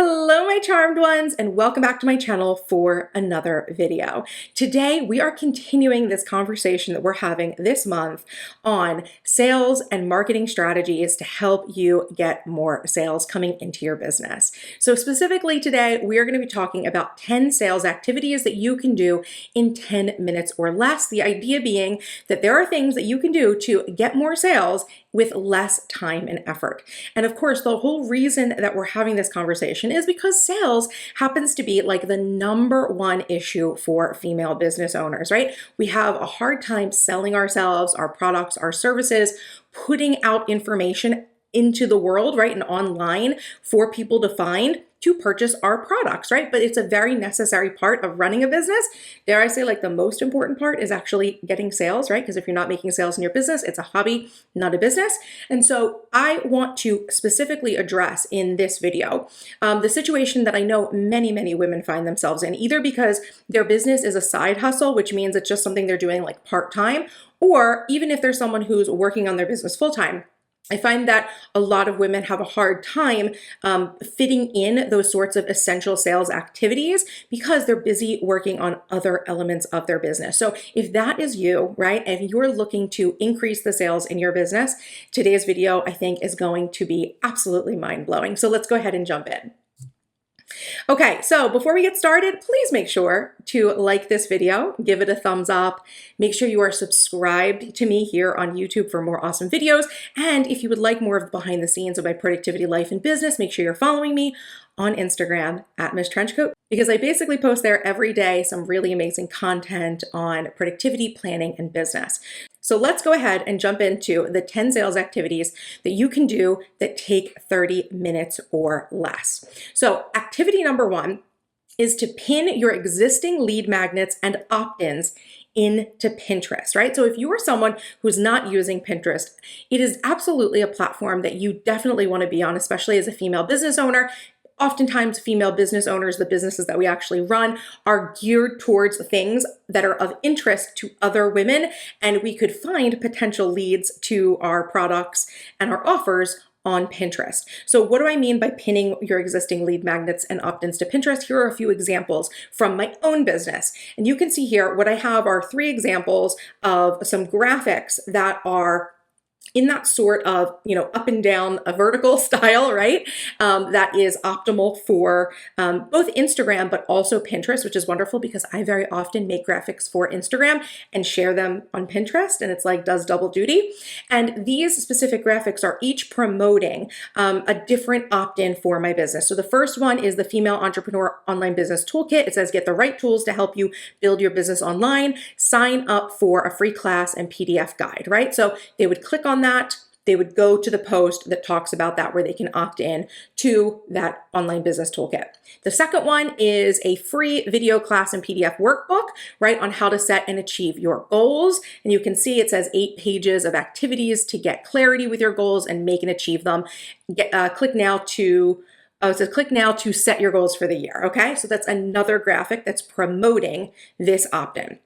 Hello, my charmed ones, and welcome back to my channel for another video. Today, we are continuing this conversation that we're having this month on sales and marketing strategies to help you get more sales coming into your business. So specifically today, we are going to be talking about 10 sales activities that you can do in 10 minutes or less. The idea being that there are things that you can do to get more sales with less time and effort. And of course, the whole reason that we're having this conversation is because sales happens to be like the number one issue for female business owners, right? We have a hard time selling ourselves, our products, our services, putting out information into the world, right? And online for people to find to purchase our products, right? But it's a very necessary part of running a business. Dare I say, like, the most important part is actually getting sales, right? Because if you're not making sales in your business, it's a hobby, not a business. And so I want to specifically address in this video the situation that I know many women find themselves in, either because their business is a side hustle, which means it's just something they're doing like part-time, or even if there's someone who's working on their business full-time. I find that a lot of women have a hard time fitting in those sorts of essential sales activities because they're busy working on other elements of their business. So if that is you, right, and you're looking to increase the sales in your business, today's video, I think, is going to be absolutely mind-blowing. So let's go ahead and jump in. Okay, so before we get started, please make sure to like this video, give it a thumbs up, make sure you are subscribed to me here on YouTube for more awesome videos, and if you would like more of the behind the scenes of my productivity life and business, make sure you're following me on Instagram at MissTrenchcoat, because I basically post there every day some really amazing content on productivity, planning, and business. So let's go ahead and jump into the 10 sales activities that you can do that take 30 minutes or less. So activity number one is to pin your existing lead magnets and opt-ins into Pinterest, right? So if you are someone who's not using Pinterest, it is absolutely a platform that you definitely want to be on, especially as a female business owner. Oftentimes, female business owners, the businesses that we actually run, are geared towards things that are of interest to other women, and we could find potential leads to our products and our offers on Pinterest. So what do I mean by pinning your existing lead magnets and opt-ins to Pinterest? Here are a few examples from my own business. And you can see here what I have are 3 examples of some graphics that are in that sort of, up and down a vertical style, right? That is optimal for both Instagram, but also Pinterest, which is wonderful because I very often make graphics for Instagram and share them on Pinterest, and it's like does double duty. And these specific graphics are each promoting a different opt-in for my business. So the first one is the Female Entrepreneur Online Business Toolkit. It says, get the right tools to help you build your business online. Sign up for a free class and PDF guide, right? So they would click on that, they would go to the post that talks about that where they can opt in to that online business toolkit. The second one is a free video class and PDF workbook, right, on how to set and achieve your goals. And you can see it says 8 pages of activities to get clarity with your goals and make and achieve them. Click now to set your goals for the year. Okay, so that's another graphic that's promoting this opt-in.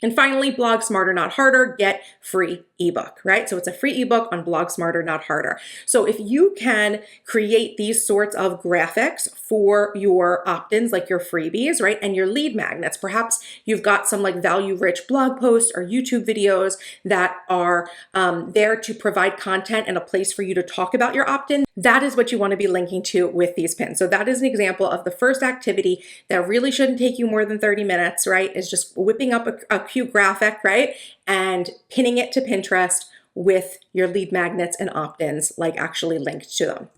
And finally, Blog Smarter, Not Harder, get free ebook, right? So it's a free ebook on Blog Smarter, Not Harder. So if you can create these sorts of graphics for your opt-ins, like your freebies, right? And your lead magnets, perhaps you've got some like value-rich blog posts or YouTube videos that are there to provide content and a place for you to talk about your opt-in. That is what you want to be linking to with these pins. So that is an example of the first activity that really shouldn't take you more than 30 minutes, right? Is just whipping up a cute graphic, right? And pinning it to Pinterest with your lead magnets and opt-ins, like actually linked to them.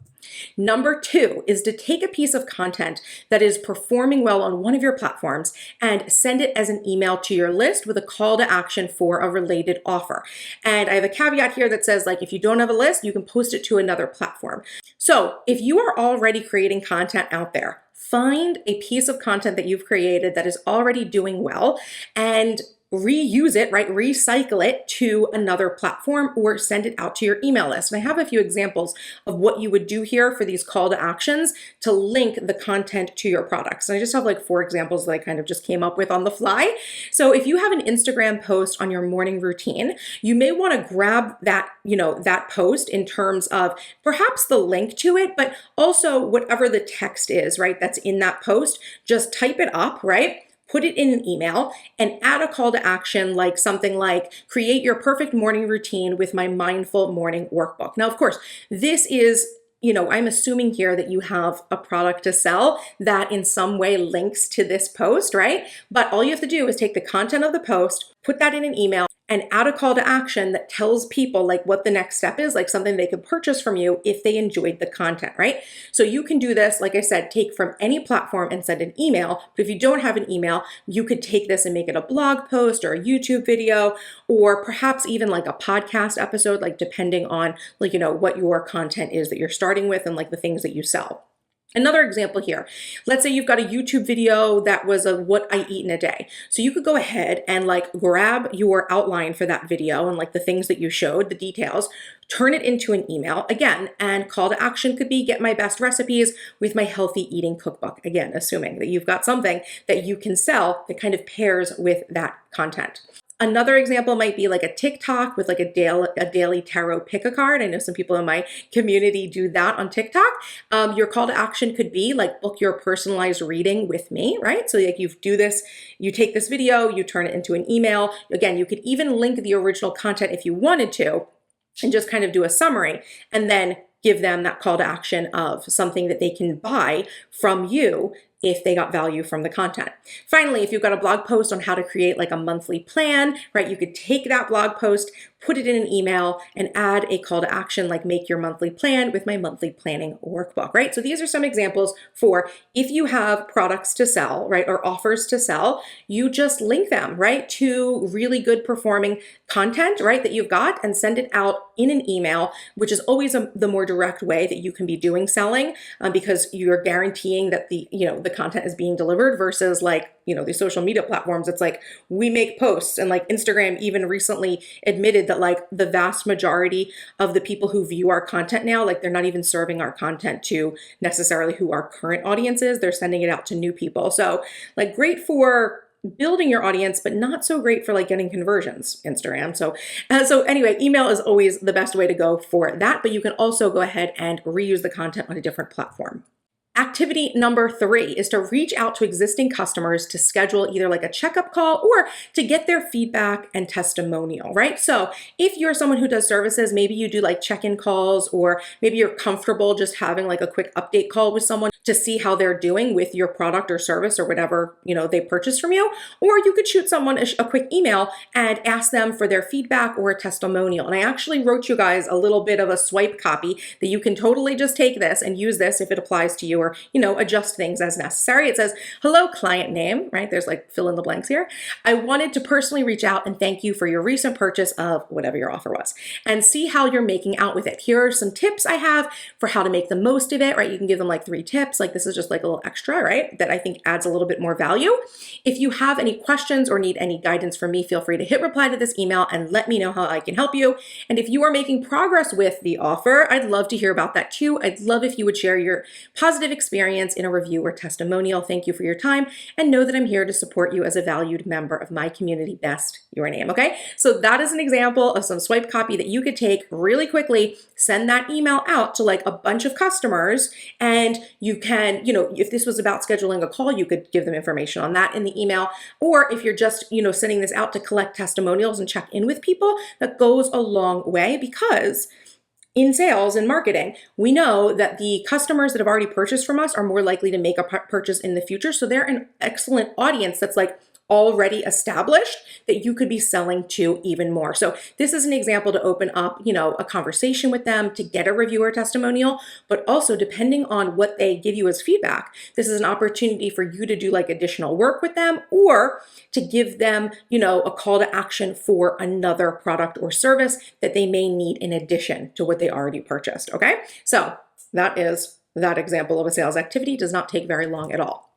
Number 2 is to take a piece of content that is performing well on one of your platforms and send it as an email to your list with a call to action for a related offer. And I have a caveat here that says, like, if you don't have a list, you can post it to another platform. So if you are already creating content out there, find a piece of content that you've created that is already doing well and reuse it, right? Recycle it to another platform or send it out to your email list. And I have a few examples of what you would do here for these call to actions to link the content to your products. And I just have like 4 examples that I kind of just came up with on the fly. So if you have an Instagram post on your morning routine, you may want to grab that, that post in terms of perhaps the link to it, but also whatever the text is, right? That's in that post, just type it up, right? Put it in an email and add a call to action like something like create your perfect morning routine with my mindful morning workbook. Now, of course, this is, I'm assuming here that you have a product to sell that in some way links to this post, right? But all you have to do is take the content of the post, put that in an email, and add a call to action that tells people like what the next step is, like something they could purchase from you if they enjoyed the content, right? So you can do this, like I said, take from any platform and send an email. But if you don't have an email, you could take this and make it a blog post or a YouTube video, or perhaps even like a podcast episode, like depending on like, what your content is that you're starting with and like the things that you sell. Another example here, let's say you've got a YouTube video that was of what I eat in a day. So you could go ahead and like grab your outline for that video and like the things that you showed, the details, turn it into an email again, and call to action could be get my best recipes with my healthy eating cookbook. Again, assuming that you've got something that you can sell that kind of pairs with that content. Another example might be like a TikTok with like a daily tarot pick a card. I know some people in my community do that on TikTok. Your call to action could be like book your personalized reading with me, right? So like you do this, you take this video, you turn it into an email. Again, you could even link the original content if you wanted to and just kind of do a summary and then give them that call to action of something that they can buy from you if they got value from the content. Finally, if you've got a blog post on how to create like a monthly plan, right, you could take that blog post, put it in an email and add a call to action like make your monthly plan with my monthly planning workbook, right? So these are some examples for if you have products to sell, right, or offers to sell, you just link them, right, to really good performing content, right, that you've got and send it out in an email, which is always the more direct way that you can be doing selling because you're guaranteeing that the content is being delivered versus like, these social media platforms. It's like we make posts and like Instagram even recently admitted that like the vast majority of the people who view our content now, like they're not even serving our content to necessarily who our current audience is. They're sending it out to new people. So like great for building your audience, but not so great for like getting conversions, Instagram. So anyway, email is always the best way to go for that, but you can also go ahead and reuse the content on a different platform. Activity number 3 is to reach out to existing customers to schedule either like a checkup call or to get their feedback and testimonial, right? So if you're someone who does services, maybe you do like check-in calls, or maybe you're comfortable just having like a quick update call with someone to see how they're doing with your product or service or whatever, they purchased from you. Or you could shoot someone a quick email and ask them for their feedback or a testimonial. And I actually wrote you guys a little bit of a swipe copy that you can totally just take this and use this if it applies to you, or adjust things as necessary. It says, hello, client name, right? There's like fill in the blanks here. I wanted to personally reach out and thank you for your recent purchase of whatever your offer was and see how you're making out with it. Here are some tips I have for how to make the most of it, right? You can give them like 3 tips. Like this is just like a little extra, right? That I think adds a little bit more value. If you have any questions or need any guidance from me, feel free to hit reply to this email and let me know how I can help you. And if you are making progress with the offer, I'd love to hear about that too. I'd love if you would share your positive experience in a review or testimonial. Thank you for your time and know that I'm here to support you as a valued member of my community. Best your name. Okay. So that is an example of some swipe copy that you could take really quickly, send that email out to like a bunch of customers. And you can, if this was about scheduling a call, you could give them information on that in the email. Or if you're just, sending this out to collect testimonials and check in with people, that goes a long way because in sales and marketing, we know that the customers that have already purchased from us are more likely to make a purchase in the future. So they're an excellent audience that's like already established that you could be selling to even more. So this is an example to open up, a conversation with them to get a review or testimonial, but also depending on what they give you as feedback, this is an opportunity for you to do like additional work with them or to give them, a call to action for another product or service that they may need in addition to what they already purchased. Okay. So that is that example of a sales activity. Does not take very long at all.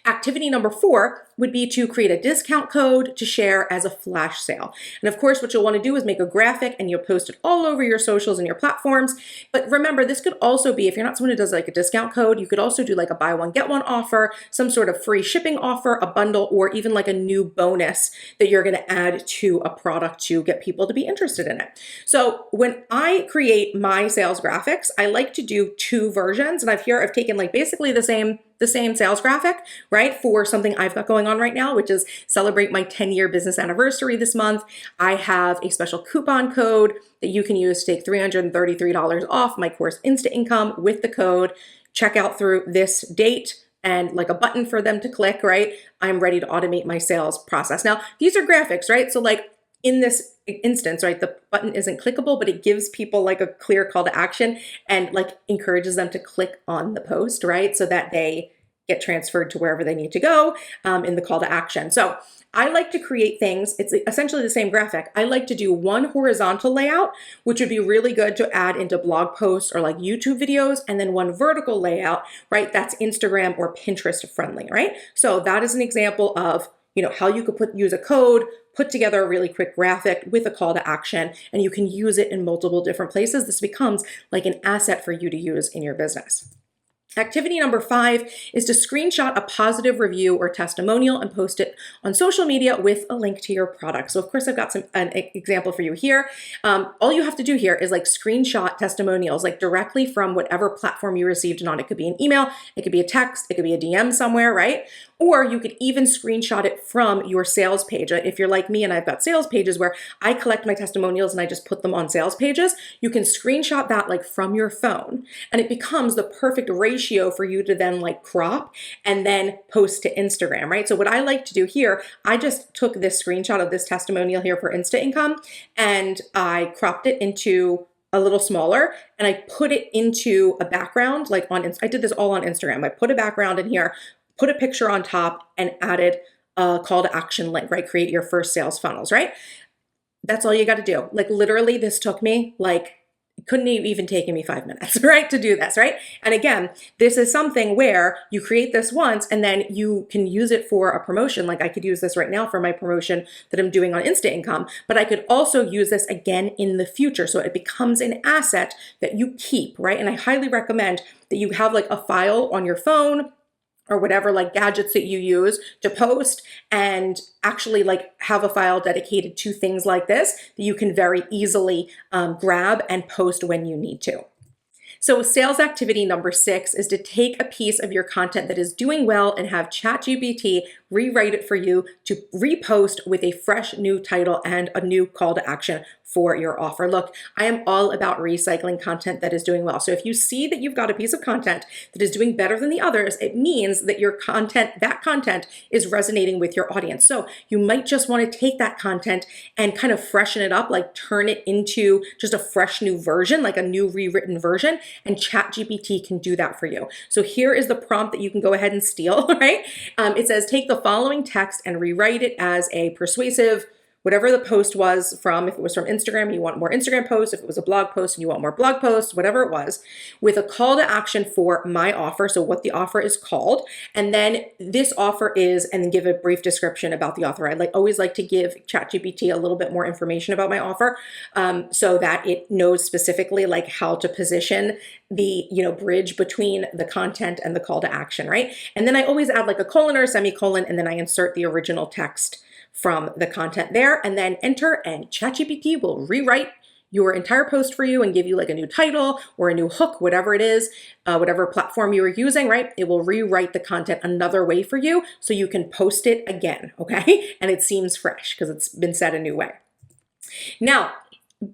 Activity number 4 would be to create a discount code to share as a flash sale. And of course, what you'll want to do is make a graphic and you'll post it all over your socials and your platforms. But remember, this could also be, if you're not someone who does like a discount code, you could also do like a buy one, get one offer, some sort of free shipping offer, a bundle, or even like a new bonus that you're going to add to a product to get people to be interested in it. So when I create my sales graphics, I like to do 2 versions. And I've taken like basically the same sales graphic, right, for something I've got going on right now, which is celebrate my 10-year business anniversary this month. I have a special coupon code that you can use to take $333 off my course Instant Income with the code. Check out through this date and like a button for them to click, right? I'm ready to automate my sales process. Now, these are graphics, right? So like in this instance, right, the button isn't clickable, but it gives people like a clear call to action and like encourages them to click on the post, right? So that they get transferred to wherever they need to go in the call to action. So I like to create things, it's essentially the same graphic. I like to do one horizontal layout, which would be really good to add into blog posts or like YouTube videos, and then one vertical layout, right? That's Instagram or Pinterest friendly, right? So that is an example of, you know, how you could use a code, put together a really quick graphic with a call to action, and you can use it in multiple different places. This becomes like an asset for you to use in your business. Activity number 5 is to screenshot a positive review or testimonial and post it on social media with a link to your product. So of course I've got an example for you here. All you have to do here is like screenshot testimonials like directly from whatever platform you received it on. It could be an email, it could be a text, it could be a DM somewhere, right? Or you could even screenshot it from your sales page. If you're like me and I've got sales pages where I collect my testimonials and I just put them on sales pages, you can screenshot that like from your phone, and it becomes the perfect ratio for you to then like crop and then post to Instagram, right? So what I like to do here, I just took this screenshot of this testimonial here for Instant Income and I cropped it into a little smaller and I put it into a background like I did this all on Instagram. I put a background in here, put a picture on top, and added a call to action link, right? Create your first sales funnels, right? That's all you got to do. Like literally this took me couldn't even taken me 5 minutes, right? To do this, right? And again, this is something where you create this once and then you can use it for a promotion. Like I could use this right now for my promotion that I'm doing on Instant Income, but I could also use this again in the future. So it becomes an asset that you keep, right? And I highly recommend that you have like a file on your phone or whatever like gadgets that you use to post, and actually like have a file dedicated to things like this that you can very easily grab and post when you need to. So sales activity number 6 is to take a piece of your content that is doing well and have ChatGPT rewrite it for you to repost with a fresh new title and a new call to action for your offer. Look, I am all about recycling content that is doing well. So if you see that you've got a piece of content that is doing better than the others, it means that that content is resonating with your audience. So you might just want to take that content and kind of freshen it up, like turn it into just a fresh new version, like a new rewritten version, and ChatGPT can do that for you. So here is the prompt that you can go ahead and steal, right? It says, take the following text and rewrite it as a persuasive, whatever the post was from. If it was from Instagram, you want more Instagram posts. If it was a blog post and you want more blog posts, whatever it was, with a call to action for my offer. So what the offer is called, and then this offer is, and then give a brief description about the offer. I always like to give ChatGPT a little bit more information about my offer, so that it knows specifically like how to position the bridge between the content and the call to action, right? And then I always add like a colon or a semicolon, and then I insert the original text from the content there, and then enter, and ChatGPT will rewrite your entire post for you and give you like a new title or a new hook, whatever it is, whatever platform you are using, right? It will rewrite the content another way for you so you can post it again, okay? And it seems fresh because it's been said a new way. Now,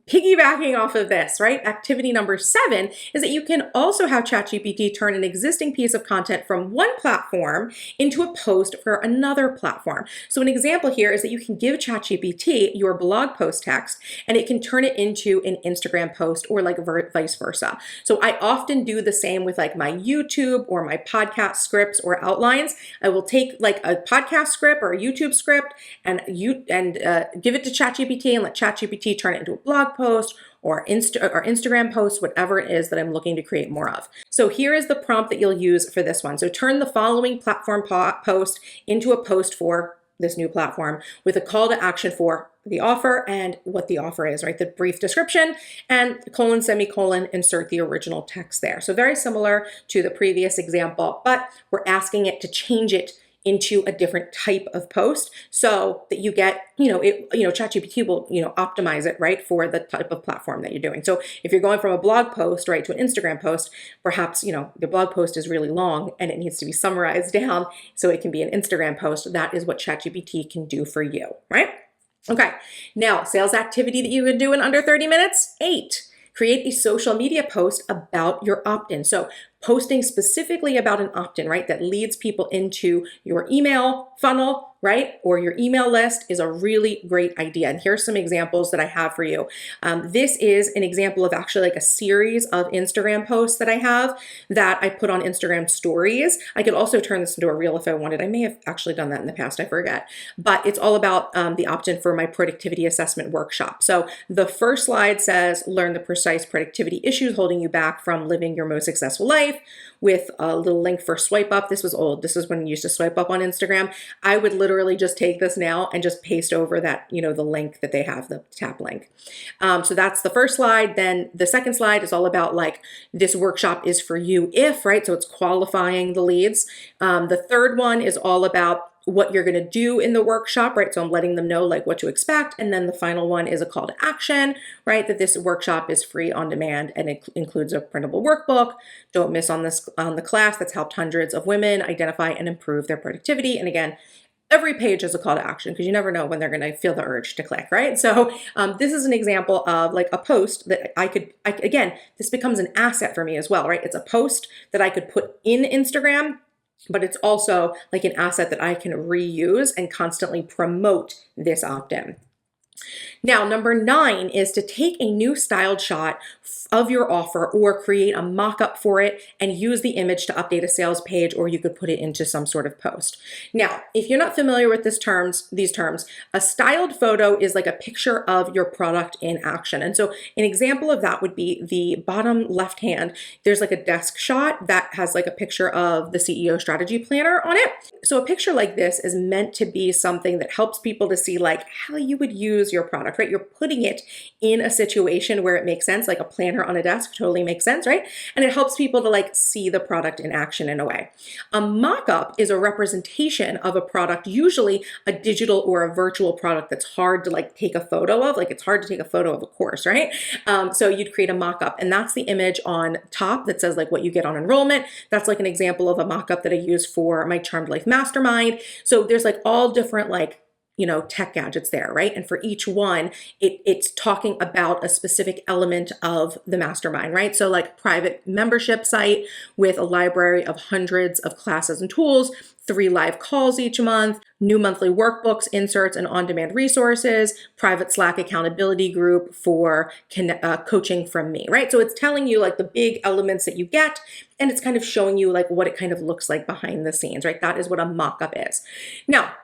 piggybacking off of this, right? Activity number 7 is that you can also have ChatGPT turn an existing piece of content from one platform into a post for another platform. So an example here is that you can give ChatGPT your blog post text and it can turn it into an Instagram post or like vice versa. So I often do the same with like my YouTube or my podcast scripts or outlines. I will take like a podcast script or a YouTube script and give it to ChatGPT and let ChatGPT turn it into a blog post or Instagram posts, whatever it is that I'm looking to create more of. So here is the prompt that you'll use for this one. So turn the following platform post into a post for this new platform with a call to action for the offer and what the offer is, right? The brief description and colon, semicolon, insert the original text there. So very similar to the previous example, but we're asking it to change it into a different type of post so that you get, ChatGPT will, optimize it, right, for the type of platform that you're doing. So if you're going from a blog post, right, to an Instagram post, perhaps, the blog post is really long and it needs to be summarized down so it can be an Instagram post. That is what ChatGPT can do for you, right? Okay, now sales activity that you can do in under 30 minutes, 8. Create a social media post about your opt-in. So posting specifically about an opt-in, right, that leads people into your email funnel, right, or your email list is a really great idea. And here's some examples that I have for you. This is an example of actually like a series of Instagram posts that I have that I put on Instagram stories. I could also turn this into a reel if I wanted. I may have actually done that in the past, I forget. But it's all about the opt-in for my productivity assessment workshop. So the first slide says, learn the precise productivity issues holding you back from living your most successful life, with a little link for swipe up. This was old. This is when you used to swipe up on Instagram. I would literally just take this now and just paste over that, the link that they have, the tap link. So that's the first slide. Then the second slide is all about like, this workshop is for you if, right? So it's qualifying the leads. The third one is all about what you're going to do in the workshop, right? So I'm letting them know like what to expect. And then the final one is a call to action, right? That this workshop is free on demand and it includes a printable workbook. Don't miss on the class that's helped hundreds of women identify and improve their productivity. And again, every page is a call to action because you never know when they're going to feel the urge to click, right? So this is an example of like a post that again, this becomes an asset for me as well, right? It's a post that I could put in Instagram, but it's also like an asset that I can reuse and constantly promote this opt-in. Now, number 9 is to take a new styled shot of your offer or create a mock-up for it and use the image to update a sales page, or you could put it into some sort of post. Now, if you're not familiar with these terms, a styled photo is like a picture of your product in action. And so an example of that would be the bottom left hand. There's like a desk shot that has like a picture of the CEO strategy planner on it. So a picture like this is meant to be something that helps people to see like how you would use your product, right? You're putting it in a situation where it makes sense, like a planner on a desk totally makes sense, right? And it helps people to like see the product in action in a way. A mock-up is a representation of a product, usually a digital or a virtual product that's hard to like take a photo of. Like it's hard to take a photo of a course, right? So you'd create a mock-up, and that's the image on top that says like what you get on enrollment. That's like an example of a mock-up that I use for my Charmed Life Mastermind. So there's like all different like tech gadgets there, right? And for each one, it's talking about a specific element of the mastermind, right? So like private membership site with a library of hundreds of classes and tools, 3 live calls each month, new monthly workbooks, inserts, and on-demand resources, private Slack accountability group for coaching from me, right? So it's telling you like the big elements that you get, and it's kind of showing you like what it kind of looks like behind the scenes, right? That is what a mock-up is. Now,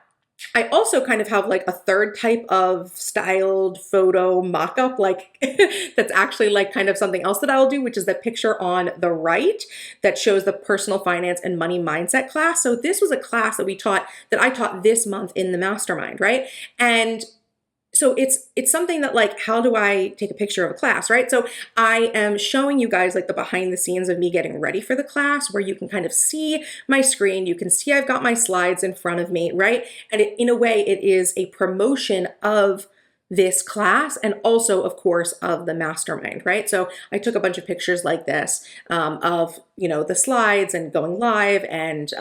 I also kind of have like a third type of styled photo mock-up, like that's actually like kind of something else that I'll do, which is the picture on the right that shows the personal finance and money mindset class. So this was a class that I taught this month in the mastermind, right? And so it's something that like, how do I take a picture of a class, right? So I am showing you guys like the behind the scenes of me getting ready for the class, where you can kind of see my screen. You can see I've got my slides in front of me, right? And in a way, it is a promotion of this class and also, of course, of the mastermind, right? So I took a bunch of pictures like this of, the slides and going live and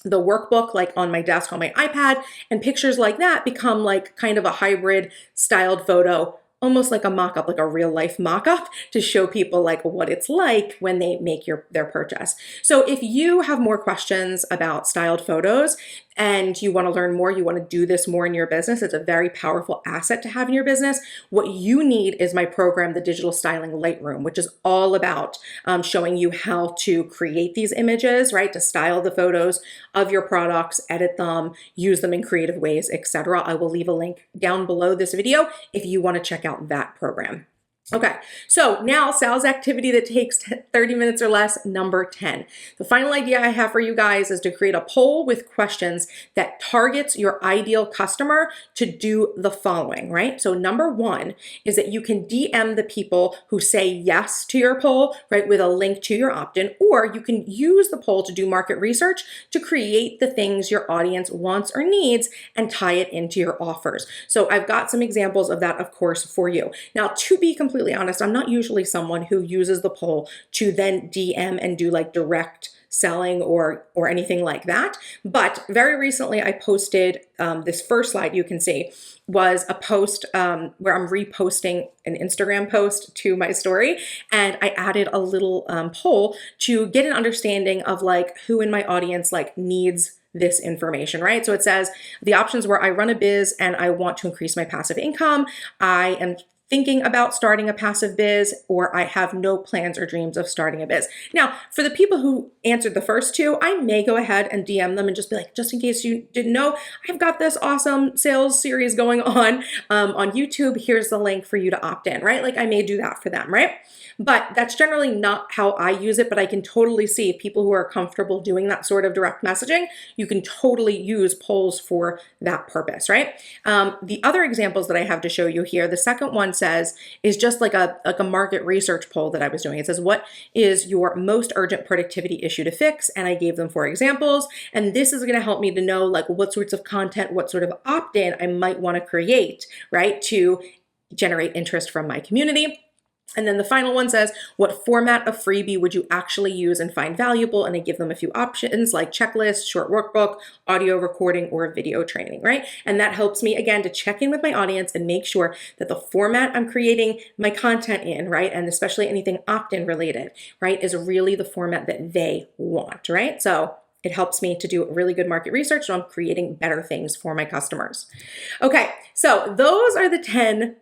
the workbook like on my desk on my iPad, and pictures like that become like kind of a hybrid styled photo, almost like a mock-up, like a real life mock-up to show people like what it's like when they make their purchase. So if you have more questions about styled photos and you want to learn more, you want to do this more in your business, it's a very powerful asset to have in your business. What you need is my program, the Digital Styling Lightroom, which is all about showing you how to create these images, right? To style the photos of your products, edit them, use them in creative ways, etc. I will leave a link down below this video if you want to check out that program. Okay, so now sales activity that takes 30 minutes or less, number 10. The final idea I have for you guys is to create a poll with questions that targets your ideal customer to do the following, right? So number one is that you can DM the people who say yes to your poll, right, with a link to your opt-in, or you can use the poll to do market research to create the things your audience wants or needs and tie it into your offers. So I've got some examples of that, of course, for you. Now, to be completely honest, I'm not usually someone who uses the poll to then DM and do like direct selling or anything like that. But very recently I posted this first slide you can see was a post where I'm reposting an Instagram post to my story, and I added a little poll to get an understanding of like who in my audience like needs this information, right? So it says the options were I run a biz and I want to increase my passive income. I am thinking about starting a passive biz, or I have no plans or dreams of starting a biz. Now, for the people who answered the first two, I may go ahead and DM them and just be like, just in case you didn't know, I've got this awesome sales series going on YouTube. Here's the link for you to opt in, right? Like I may do that for them, right? But that's generally not how I use it, but I can totally see people who are comfortable doing that sort of direct messaging, you can totally use polls for that purpose, right? The other examples that I have to show you here, the second one says, is just like a market research poll that I was doing. It says, what is your most urgent productivity issue to fix? And I gave them 4 examples. And this is going to help me to know like what sorts of content, what sort of opt-in I might want to create, right? To generate interest from my community. And then the final one says, what format of freebie would you actually use and find valuable? And I give them a few options like checklist, short workbook, audio recording, or video training, right? And that helps me, again, to check in with my audience and make sure that the format I'm creating my content in, right? And especially anything opt-in related, right? Is really the format that they want, right? So it helps me to do really good market research, so I'm creating better things for my customers. Okay, so those are the 10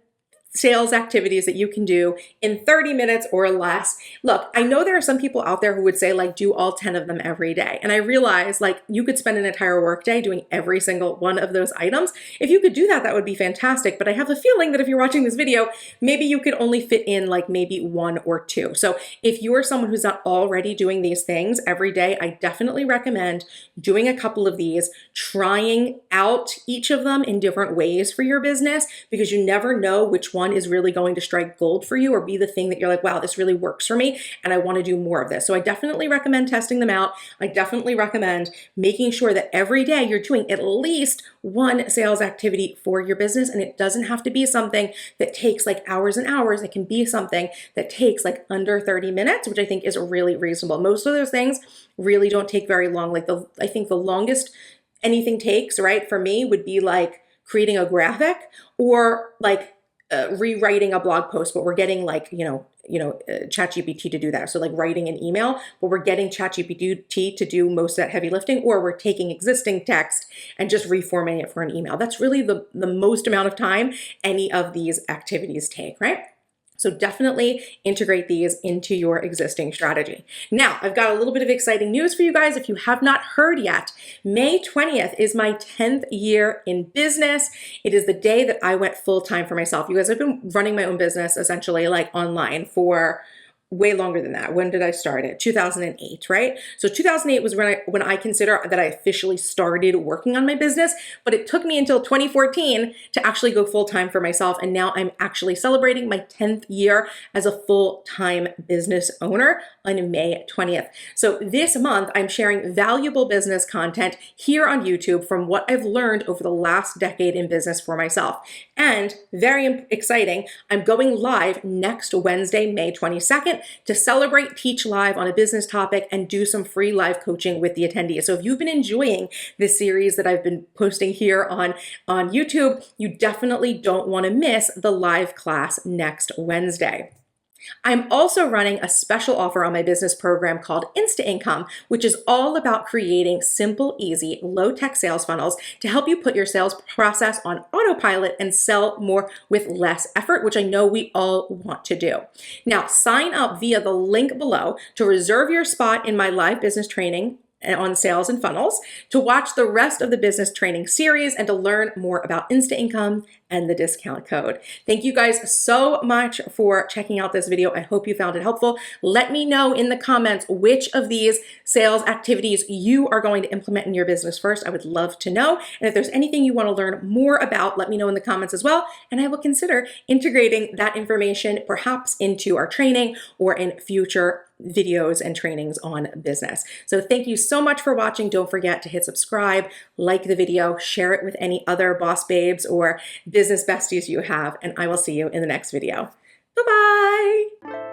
sales activities that you can do in 30 minutes or less. Look, I know there are some people out there who would say like do all 10 of them every day. And I realize like you could spend an entire workday doing every single one of those items. If you could do that, that would be fantastic. But I have a feeling that if you're watching this video, maybe you could only fit in like maybe 1 or 2. So if you are someone who's not already doing these things every day, I definitely recommend doing a couple of these, trying out each of them in different ways for your business, because you never know which one is really going to strike gold for you or be the thing that you're like, wow, this really works for me and I want to do more of this. So I definitely recommend testing them out. I definitely recommend making sure that every day you're doing at least one sales activity for your business. And it doesn't have to be something that takes like hours and hours. It can be something that takes like under 30 minutes, which I think is really reasonable. Most of those things really don't take very long. Like I think the longest anything takes, right, for me would be like creating a graphic or like rewriting a blog post, but we're getting like, ChatGPT to do that. So like writing an email, but we're getting ChatGPT to do most of that heavy lifting, or we're taking existing text and just reformatting it for an email. That's really the most amount of time any of these activities take, right? So definitely integrate these into your existing strategy. Now, I've got a little bit of exciting news for you guys. If you have not heard yet, May 20th is my 10th year in business. It is the day that I went full-time for myself. You guys, I've been running my own business essentially like online for way longer than that. When did I start it? 2008, right? So 2008 was when I consider that I officially started working on my business, but it took me until 2014 to actually go full-time for myself. And now I'm actually celebrating my 10th year as a full-time business owner on May 20th. So this month, I'm sharing valuable business content here on YouTube from what I've learned over the last decade in business for myself. And very exciting, I'm going live next Wednesday, May 22nd, to celebrate, teach live on a business topic, and do some free live coaching with the attendees. So if you've been enjoying this series that I've been posting here on YouTube, you definitely don't want to miss the live class next Wednesday. I'm also running a special offer on my business program called Insta Income, which is all about creating simple, easy, low-tech sales funnels to help you put your sales process on autopilot and sell more with less effort, which I know we all want to do. Now, sign up via the link below to reserve your spot in my live business training on sales and funnels, to watch the rest of the business training series, and to learn more about Insta Income and the discount code. Thank you guys so much for checking out this video. I hope you found it helpful. Let me know in the comments which of these sales activities you are going to implement in your business first. I would love to know. And if there's anything you want to learn more about, let me know in the comments as well. And I will consider integrating that information perhaps into our training or in future videos and trainings on business. So thank you so much for watching. Don't forget to hit subscribe, like the video, share it with any other boss babes or business besties you have, and I will see you in the next video. Bye-bye.